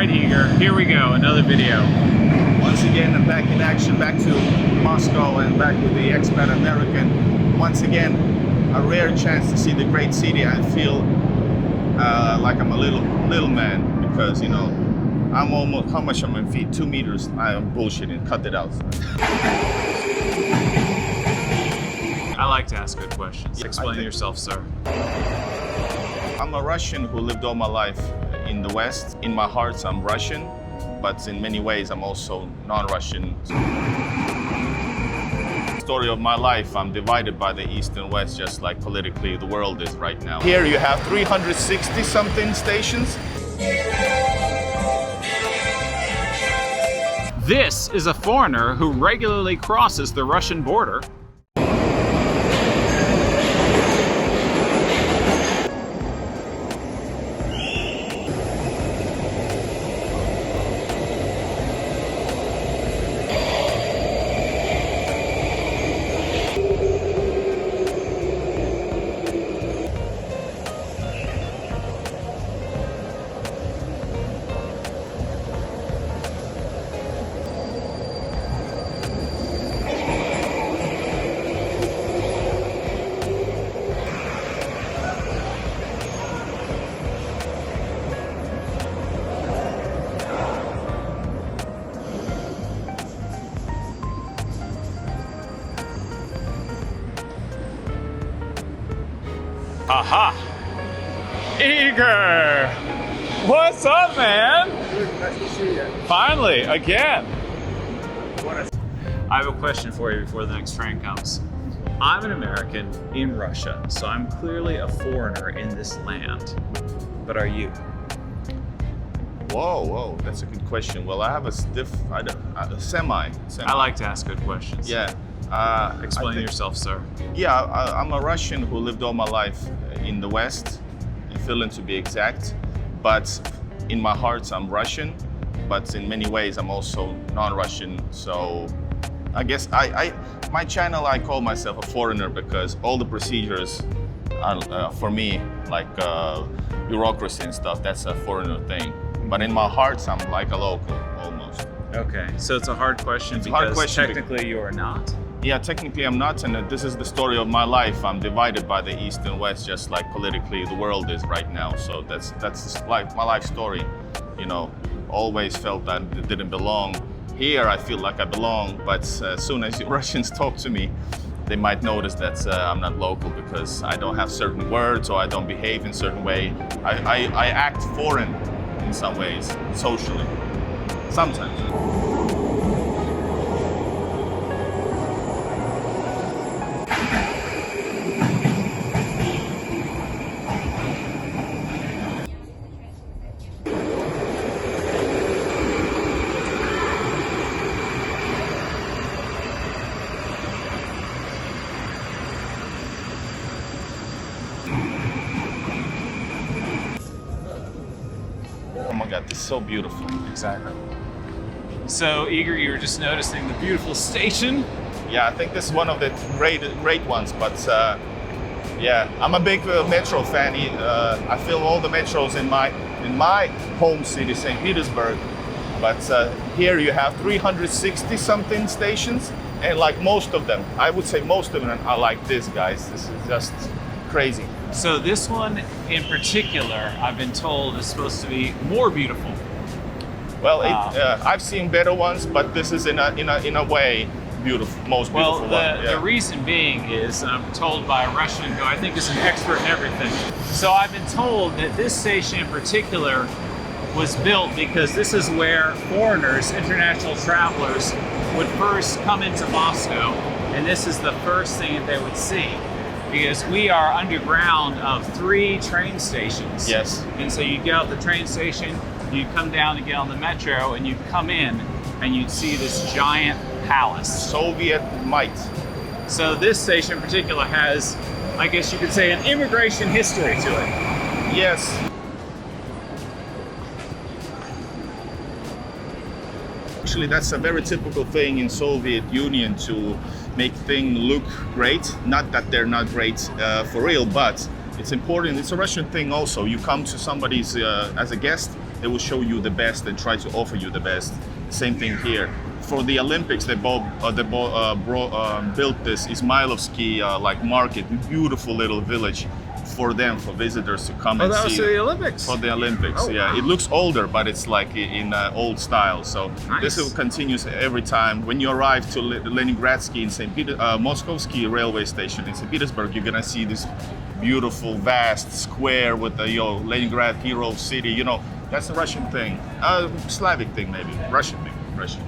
right, Igor, here we go, another video. Once again, I'm back in action, back to Moscow and back with the expat American. Once again, a rare chance to see the great city. I feel like I'm a little man because, you know, I'm almost, how much on my feet? 2 meters. I am bullshitting, cut it out. I like to ask good questions. Explain yourself, sir. I'm a Russian who lived all my life in the West. In my heart, I'm Russian, but in many ways, I'm also non-Russian. Story of my life, I'm divided by the East and West, just like politically the world is right now. Here you have 360 something stations. This is a foreigner who regularly crosses the Russian border. Aha! Igor! What's up, man? Good, nice to see you. Finally, again. I have a question for you before the next train comes. I'm an American in Russia, so I'm clearly a foreigner in this land. But are you? Whoa, that's a good question. Well, I have a semi. I like to ask good questions. Yeah. Explain yourself, sir. Yeah, I'm a Russian who lived all my life in the West, in Finland to be exact. But in my heart, I'm Russian. But in many ways, I'm also non-Russian. So I guess my channel, I call myself a foreigner because all the procedures are, for me, like bureaucracy and stuff, that's a foreigner thing. But in my heart, I'm like a local, almost. Okay, so it's a hard question technically you are not. Yeah, technically I'm not, and this is the story of my life. I'm divided by the East and West, just like politically the world is right now. So that's my life story. You know, always felt that it didn't belong. Here I feel like I belong, but as soon as Russians talk to me, they might notice that I'm not local because I don't have certain words or I don't behave in certain way. I act foreign in some ways, socially, sometimes. Oh my God, this is so beautiful. Exactly. So, Igor, you were just noticing the beautiful station. Yeah, I think this is one of the great ones, but yeah, I'm a big metro fan. I film all the metros in my home city, St. Petersburg. But here you have 360 something stations, and like most of them, I would say most of them are like this, guys. This is just crazy. So this one in particular, I've been told, is supposed to be more beautiful. Well, I've seen better ones, but this is in a way beautiful, most beautiful one. Well, Yeah. the reason being is, and I'm told by a Russian who I think is an expert in everything. So I've been told that this station in particular was built because this is where foreigners, international travelers, would first come into Moscow, and this is the first thing that they would see. Because we are underground of 3 train stations. Yes. And so you get out the train station, you come down to get on the metro, and you come in and you'd see this giant palace. Soviet might. So this station in particular has, I guess you could say, an immigration history to it. Yes. Actually, that's a very typical thing in Soviet Union to make things look great. Not that they're not great for real, but It's important. It's a Russian thing also. You come to somebody's as a guest, they will show you the best and try to offer you the best. Same thing here. For the Olympics, they built this Ismailovsky like market, beautiful little village for them, for visitors to come and see. Oh, that was the Olympics? For the Olympics, Oh, yeah. wow. It looks older, but it's like in old style. So Nice. this will continues every time. When you arrive to Leningradsky in Moskovsky railway station in St. Petersburg, you're gonna see this beautiful, vast square with the Leningrad hero city. You know, that's the Russian thing. Slavic thing, maybe. Russian thing. Russian.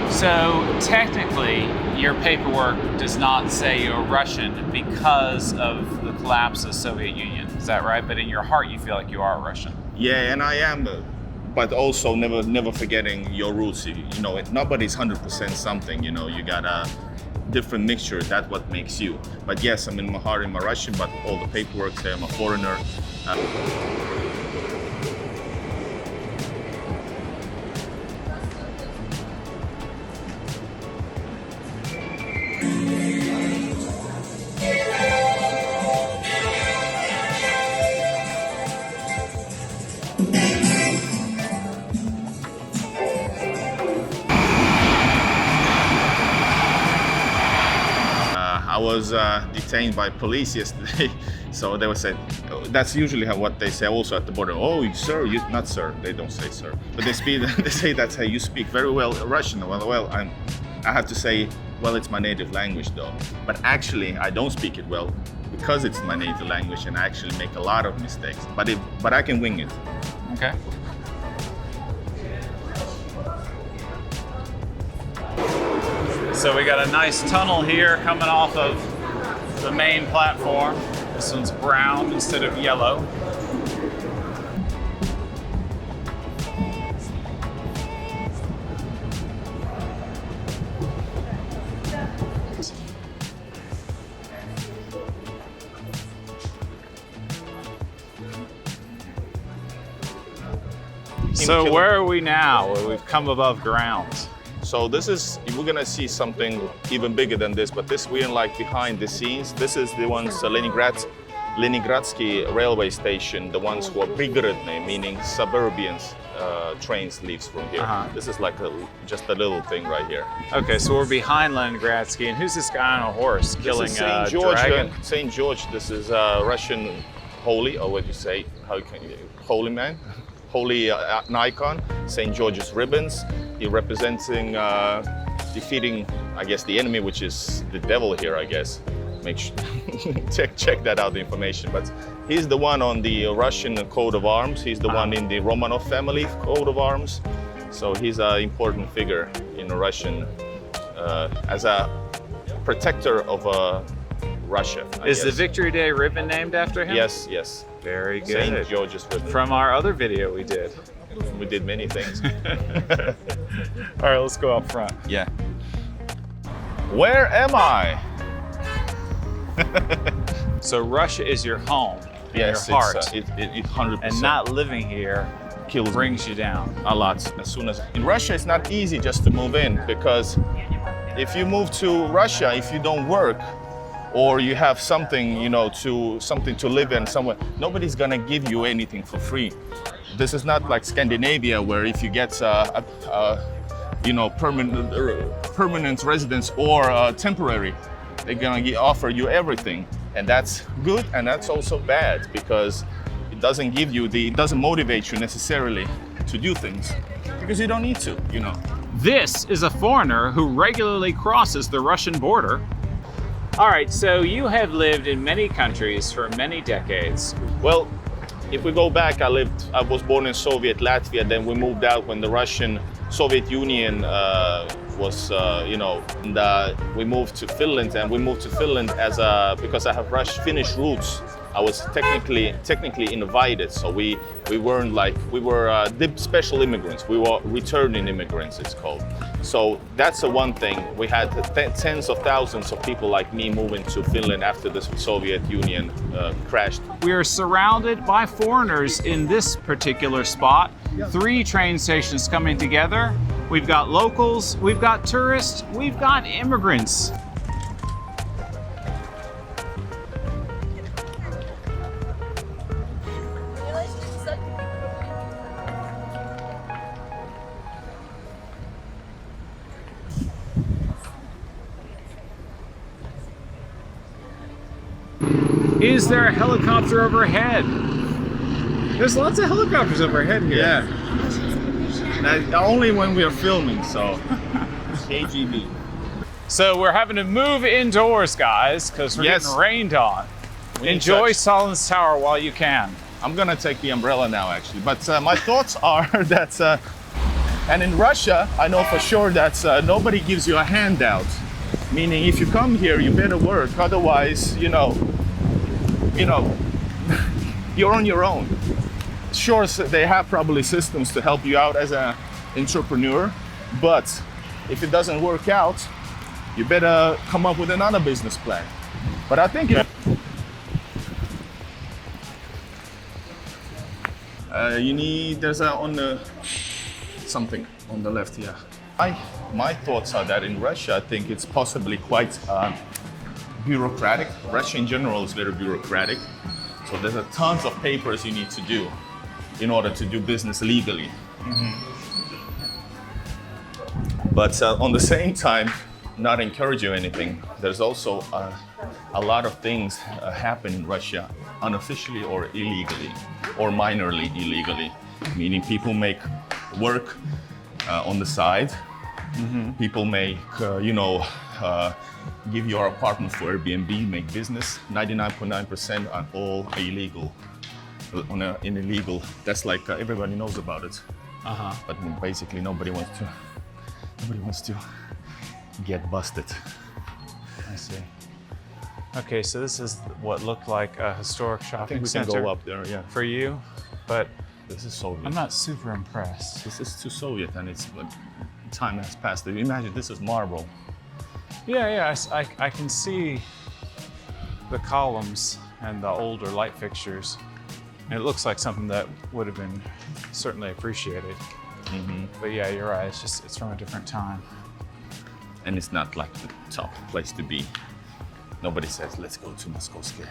So technically, your paperwork does not say you're Russian because of the collapse of the Soviet Union. Is that right? But in your heart, you feel like you are Russian. Yeah, and I am, but also never forgetting your roots. You know, nobody's 100% something. You know, you got a different mixture. That's what makes you. But yes, I'm in my heart, I'm a Russian, but all the paperwork say I'm a foreigner. I was detained by police yesterday, so they would say, that's usually what they say also at the border. Oh, sir, not sir, they don't say sir, but they say that's how you speak very well Russian. Well, I have to say, well, it's my native language though, but actually I don't speak it well because it's my native language, and I actually make a lot of mistakes, but I can wing it. Okay. So we got a nice tunnel here coming off of the main platform. This one's brown instead of yellow. So where are we now? We've come above ground. So we're gonna see something even bigger than this, but we're like behind the scenes. This is the ones, Leningradsky railway station, the ones who are prigorодные, meaning suburbians, trains leaves from here. This is like just a little thing right here. Okay, so we're behind Leningradsky, and who's this guy on a horse killing a dragon? St. George, this is Russian holy, or what do you say, holy man? Holy icon, St. George's ribbons. He representing defeating, I guess, the enemy, which is the devil here, I guess. Make sure check that out, the information. But he's the one on the Russian coat of arms. He's the one in the Romanov family coat of arms. So he's an important figure in Russian as a protector of Russia. Is the Victory Day ribbon named after him? Yes, yes. Very good. St. George's ribbon. From our other video we did. We did many things. All right, let's go up front. Yeah. Where am I? So Russia is your home, Yes, your heart, it's 100%. and not living here kills brings you down. a lot. As soon as in Russia, it's not easy just to move in, because if you move to Russia, if you don't work, or you have something, something to live in somewhere, nobody's gonna give you anything for free. This is not like Scandinavia, where if you get permanent residence or temporary, they're gonna offer you everything, and that's good, and that's also bad, because it doesn't motivate you necessarily to do things, because you don't need to. This is a foreigner who regularly crosses the Russian border. All right, so you have lived in many countries for many decades. Well, if we go back, I was born in Soviet Latvia, then we moved out when the Soviet Union was, and we moved to Finland, and we moved to Finland because I have Finnish roots I was technically invited, so we weren't like, we were the special immigrants. We were returning immigrants, it's called. So that's the one thing. We had tens of thousands of people like me moving to Finland after the Soviet Union crashed. We are surrounded by foreigners in this particular spot. 3 train stations coming together. We've got locals, we've got tourists, we've got immigrants. Is there a helicopter overhead? There's lots of helicopters overhead here. Yeah. Only when we are filming, so KGB. So we're having to move indoors, guys, because we're getting rained on. Enjoy Stalin's Tower while you can. I'm gonna take the umbrella now, actually. But my thoughts are that, and in Russia, I know for sure that nobody gives you a handout. Meaning, if you come here, you better work. Otherwise, you know, you're on your own. Sure, they have probably systems to help you out as an entrepreneur, but if it doesn't work out, you better come up with another business plan. But I think you need, there's something on the left here. My thoughts are that in Russia, I think it's possibly quite bureaucratic. Russia in general is very bureaucratic. So there's tons of papers you need to do in order to do business legally. But on the same time, not encourage you anything. There's also a lot of things happen in Russia unofficially or illegally, or minorly illegally. Meaning people make work on the side. People make, give your apartment for Airbnb, make business. 99.9% are all illegal. In illegal, that's like everybody knows about it. But basically nobody wants to get busted. I see. Okay, so this is what looked like a historic shopping I think we center can go up there, yeah. for you, but This is Soviet. I'm not super impressed. This is too Soviet, and it's time has passed. Imagine this is marble. Yeah, I can see the columns and the older light fixtures. And it looks like something that would have been certainly appreciated. But yeah, you're right. It's from a different time. And it's not like the top place to be. Nobody says, let's go to Moskovsky.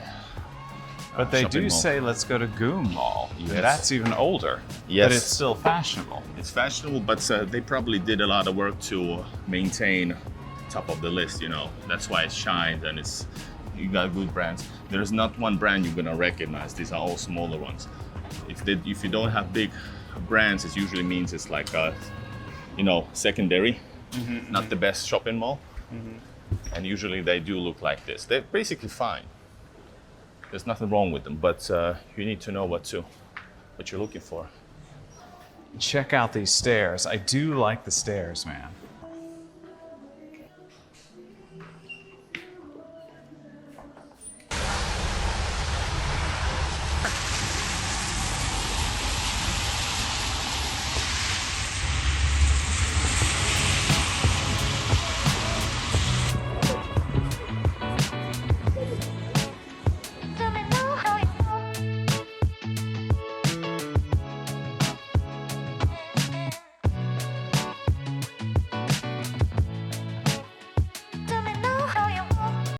But they do mall. say, let's go to Goom Mall. Yes. That's even older. Yes. But it's still fashionable. It's fashionable, but they probably did a lot of work to maintain top of the list, you know. That's why it shined, and you got good brands. There's not one brand you're gonna recognize. These are all smaller ones. If you don't have big brands, it usually means it's like secondary, not the best shopping mall. And usually they do look like this. They're basically fine. There's nothing wrong with them, but you need to know what you're looking for. Check out these stairs. I do like the stairs, man.